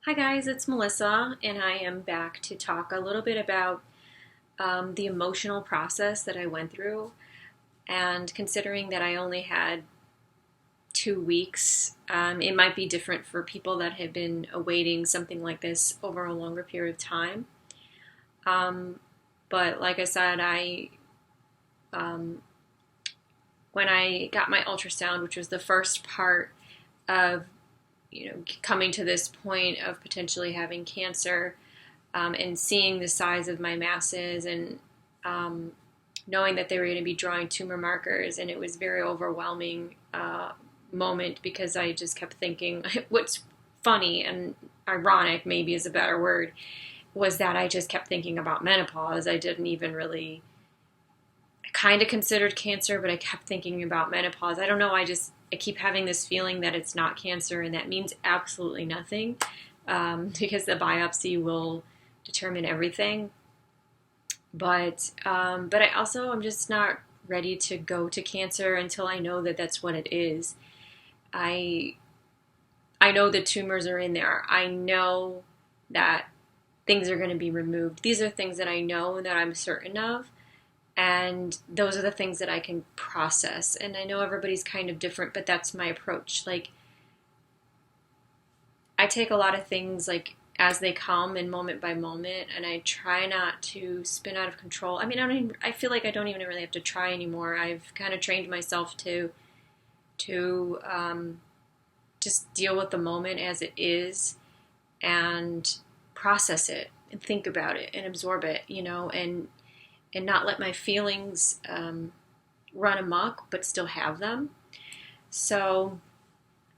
Hi guys, it's Melissa, and I am back to talk a little bit about the emotional process that I went through. And considering that I only had 2 weeks, it might be different for people that have been awaiting something like this over a longer period of time. Um, but like I said, um, when I got my ultrasound, which was the first part of coming to this point of potentially having cancer, and seeing the size of my masses and um, knowing that they were going to be drawing tumor markers, and it was very overwhelming moment because I just kept thinking. What's funny and ironic, maybe is a better word, was that I just kept thinking about menopause. I didn't even really. I kind of considered cancer, but I kept thinking about menopause. I don't know. I keep having this feeling that it's not cancer, and that means absolutely nothing, because the biopsy will determine everything. But I also am just not ready to go to cancer until I know that that's what it is. I I know the tumors are in there. I know that things are going to be removed. These are things that I know that I'm certain of, and those are the things that I can process. And I know everybody's kind of different, but that's my approach. Like, I take a lot of things like as they come and moment by moment, and I try not to spin out of control. I mean, I feel like I don't even really have to try anymore. I've kind of trained myself to just deal with the moment as it is and process it and think about it and absorb it, and not let my feelings run amok, but still have them. So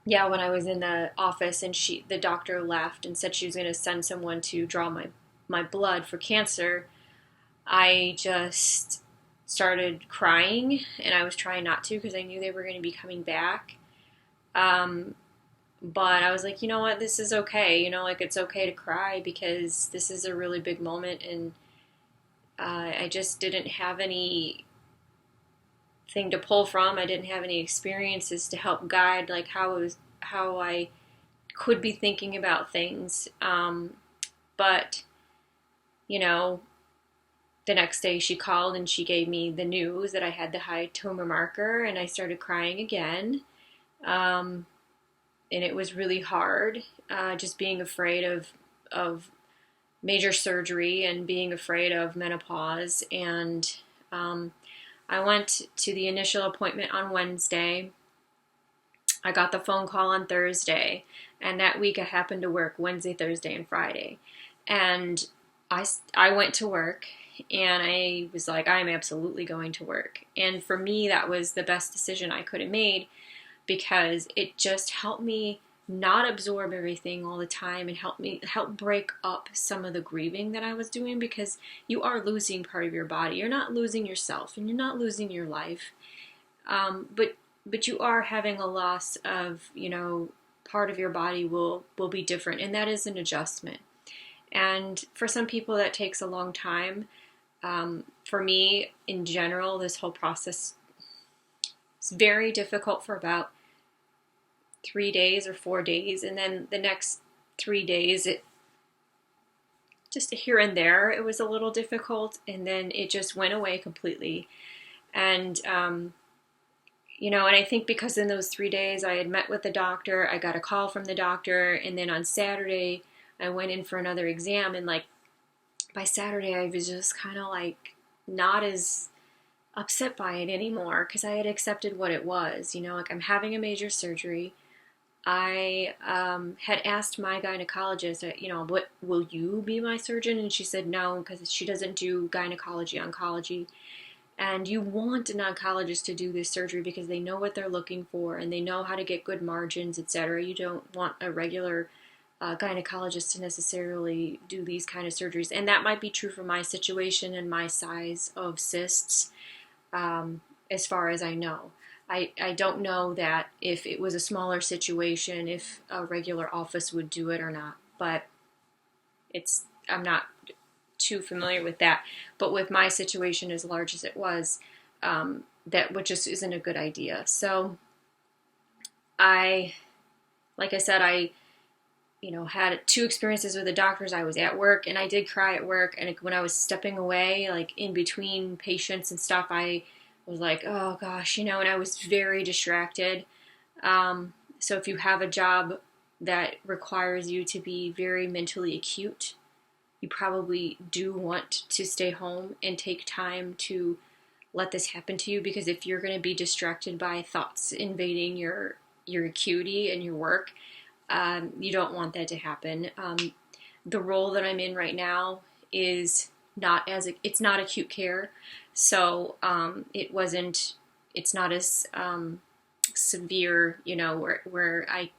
yeah, when I was in the office and the doctor left and said she was going to send someone to draw my blood for cancer, I just started crying, and I was trying not to because I knew they were going to be coming back. Um, but I was like, you know what, this is okay. Like, it's okay to cry because this is a really big moment, and I just didn't have any thing to pull from. I didn't have any experiences to help guide like how I could be thinking about things. But you know, the next day she called and she gave me the news that I had the high tumor marker, and I started crying again. Um, and it was really hard, just being afraid of major surgery and being afraid of menopause. And I went to the initial appointment on Wednesday. I got the phone call on Thursday, and that week I happened to work Wednesday, Thursday, and Friday. And I went to work, and I was like, I'm absolutely going to work. And for me, that was the best decision I could have made because it just helped me not absorb everything all the time and help break up some of the grieving that I was doing, because you are losing part of your body. You're not losing yourself and you're not losing your life. But you are having a loss of, part of your body will be different, and that is an adjustment. And for some people that takes a long time. For me, in general, this whole process is very difficult for about 3 days or 4 days, and then the next 3 days, it just here and there, it was a little difficult, and then it just went away completely. And and I think because in those 3 days I had met with the doctor, I got a call from the doctor, and then on Saturday I went in for another exam, and like by Saturday I was just kind of like not as upset by it anymore because I had accepted what it was. Like, I'm having a major surgery. I had asked my gynecologist, what will you be my surgeon? And she said no, because she doesn't do gynecology oncology. And you want an oncologist to do this surgery because they know what they're looking for and they know how to get good margins, etc. You don't want a regular gynecologist to necessarily do these kind of surgeries. And that might be true for my situation and my size of cysts, as far as I know. I don't know that if it was a smaller situation, if a regular office would do it or not. But I'm not too familiar with that. But with my situation as large as it was, that just isn't a good idea. So like I said, I had two experiences with the doctors. I was at work and I did cry at work. And when I was stepping away, like in between patients and stuff, I was like, oh gosh, and I was very distracted. So if you have a job that requires you to be very mentally acute, you probably do want to stay home and take time to let this happen to you, because if you're going to be distracted by thoughts invading your acuity and your work, you don't want that to happen. The role that I'm in right now is it's not acute care, so it's not as severe, where I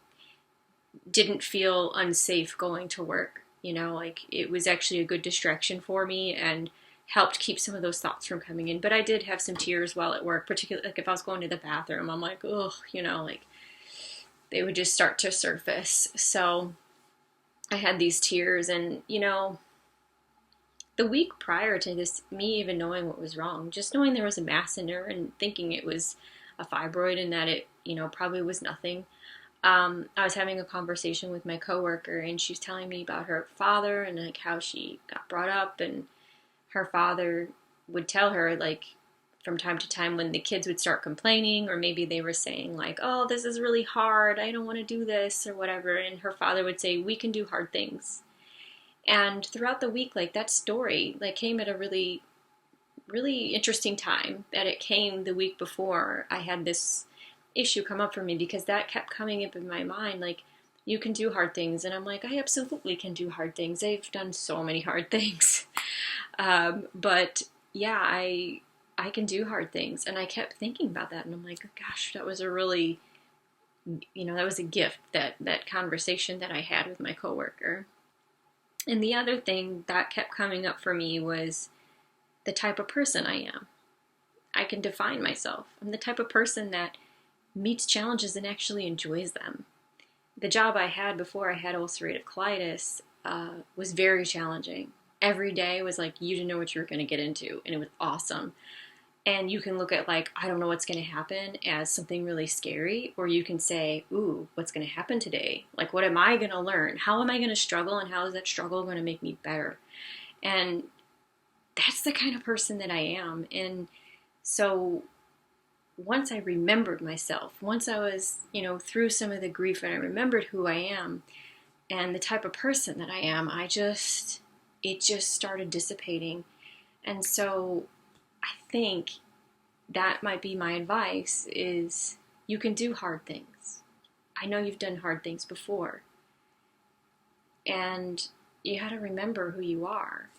didn't feel unsafe going to work. Like it was actually a good distraction for me and helped keep some of those thoughts from coming in. But I did have some tears while at work, particularly like if I was going to the bathroom, I'm like, ugh, like they would just start to surface. So I had these tears, and the week prior to this, me even knowing what was wrong, just knowing there was a mass in her and thinking it was a fibroid and that it, probably was nothing. I was having a conversation with my coworker, and she's telling me about her father and like how she got brought up, and her father would tell her, like, from time to time when the kids would start complaining, or maybe they were saying like, oh, this is really hard, I don't want to do this or whatever, and her father would say, we can do hard things. And throughout the week, like, that story like came at a really, really interesting time, that it came the week before I had this issue come up for me, because that kept coming up in my mind, like, you can do hard things. And I'm like, I absolutely can do hard things. I've done so many hard things. But yeah, I can do hard things. And I kept thinking about that, and I'm like, gosh, that was a really, that was a gift, that conversation that I had with my coworker. And the other thing that kept coming up for me was the type of person I am. I can define myself. I'm the type of person that meets challenges and actually enjoys them. The job I had before I had ulcerative colitis was very challenging. Every day was like you didn't know what you were going to get into, and it was awesome. And you can look at, like, I don't know what's going to happen, as something really scary, or you can say, ooh, what's going to happen today? Like, what am I going to learn? How am I going to struggle, and how is that struggle going to make me better? And that's the kind of person that I am. And so once I remembered myself, once I was, through some of the grief, and I remembered who I am and the type of person that I am, it just started dissipating. And so I think that might be my advice, is you can do hard things. I know you've done hard things before. And you got to remember who you are.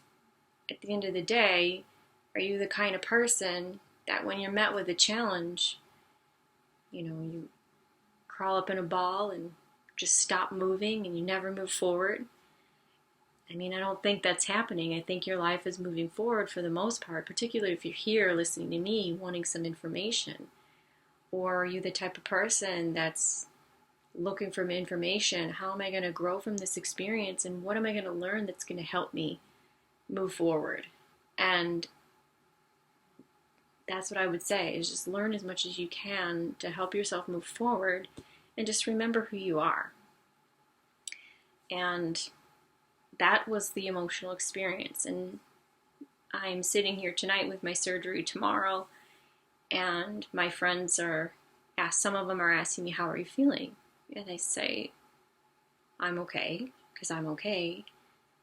At the end of the day, are you the kind of person that when you're met with a challenge, you crawl up in a ball and just stop moving and you never move forward? I mean, I don't think that's happening. I think your life is moving forward for the most part, particularly if you're here listening to me wanting some information. Or are you the type of person that's looking for information? How am I going to grow from this experience, and what am I going to learn that's going to help me move forward? And that's what I would say, is just learn as much as you can to help yourself move forward, and just remember who you are. And that was the emotional experience. And I'm sitting here tonight with my surgery tomorrow, and my friends some of them are asking me, how are you feeling? And I say, I'm okay, because I'm okay,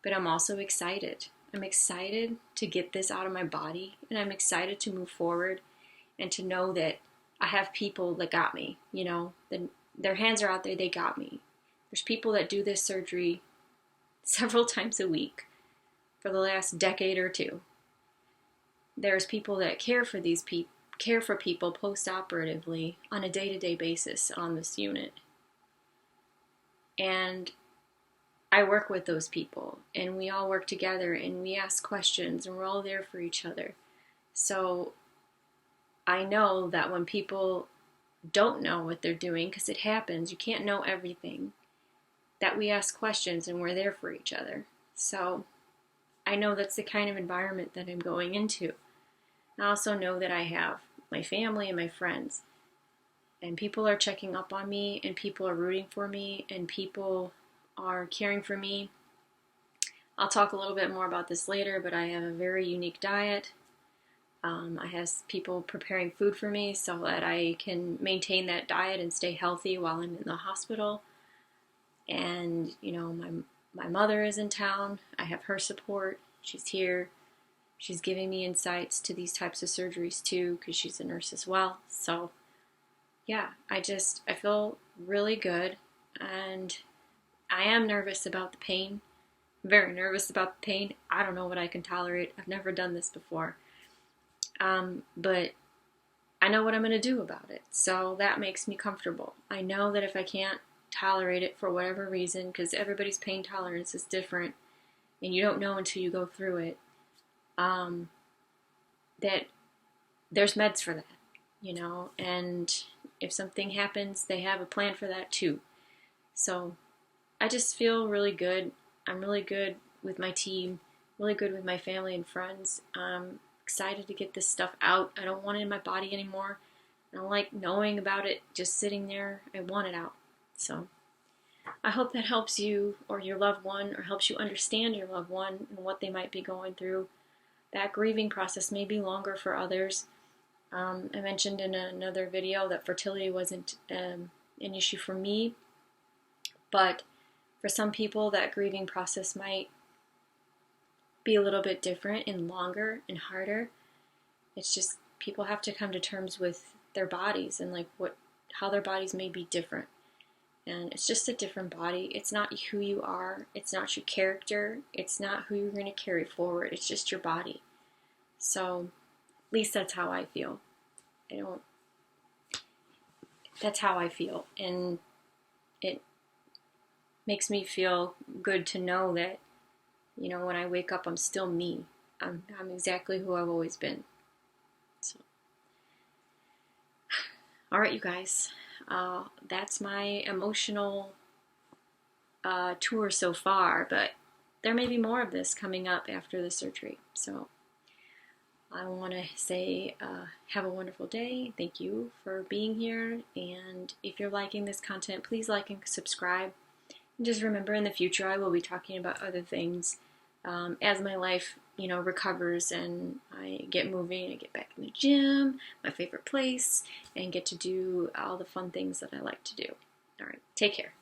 but I'm also excited. I'm excited to get this out of my body, and I'm excited to move forward and to know that I have people that got me, their hands are out there, they got me. There's people that do this surgery several times a week for the last decade or two. There's people that care for people post-operatively on a day-to-day basis on this unit. And I work with those people, and we all work together, and we ask questions, and we're all there for each other. So I know that when people don't know what they're doing, because it happens, you can't know everything, that we ask questions and we're there for each other. So I know that's the kind of environment that I'm going into. I also know that I have my family and my friends, and people are checking up on me, and people are rooting for me, and people are caring for me. I'll talk a little bit more about this later, but I have a very unique diet. I have people preparing food for me so that I can maintain that diet and stay healthy while I'm in the hospital. And, you know, my mother is in town. I have her support. She's here. She's giving me insights to these types of surgeries too, because she's a nurse as well. So, yeah, I feel really good. And I am nervous about the pain. I'm very nervous about the pain. I don't know what I can tolerate. I've never done this before. But I know what I'm going to do about it. So that makes me comfortable. I know that if I can't tolerate it for whatever reason, because everybody's pain tolerance is different, and you don't know until you go through it, that there's meds for that, you know, and if something happens, they have a plan for that too. So I just feel really good. I'm really good with my team, really good with my family and friends. I'm excited to get this stuff out. I don't want it in my body anymore. I don't like knowing about it just sitting there. I want it out. So I hope that helps you or your loved one, or helps you understand your loved one and what they might be going through. That grieving process may be longer for others. I mentioned in another video that fertility wasn't an issue for me, but for some people that grieving process might be a little bit different and longer and harder. It's just people have to come to terms with their bodies and like how their bodies may be different. And it's just a different body. It's not who you are. It's not your character. It's not who you're going to carry forward. It's just your body. So at least that's how I feel. That's how I feel. And it makes me feel good to know that, you know, when I wake up, I'm still me. I'm exactly who I've always been. So, all right, you guys. That's my emotional tour so far, but there may be more of this coming up after the surgery. So I want to say have a wonderful day. Thank you for being here. And if you're liking this content, please like and subscribe. And just remember, in the future, I will be talking about other things as my life, you know, recovers and I get moving, I get back in the gym, my favorite place, and get to do all the fun things that I like to do. All right, take care.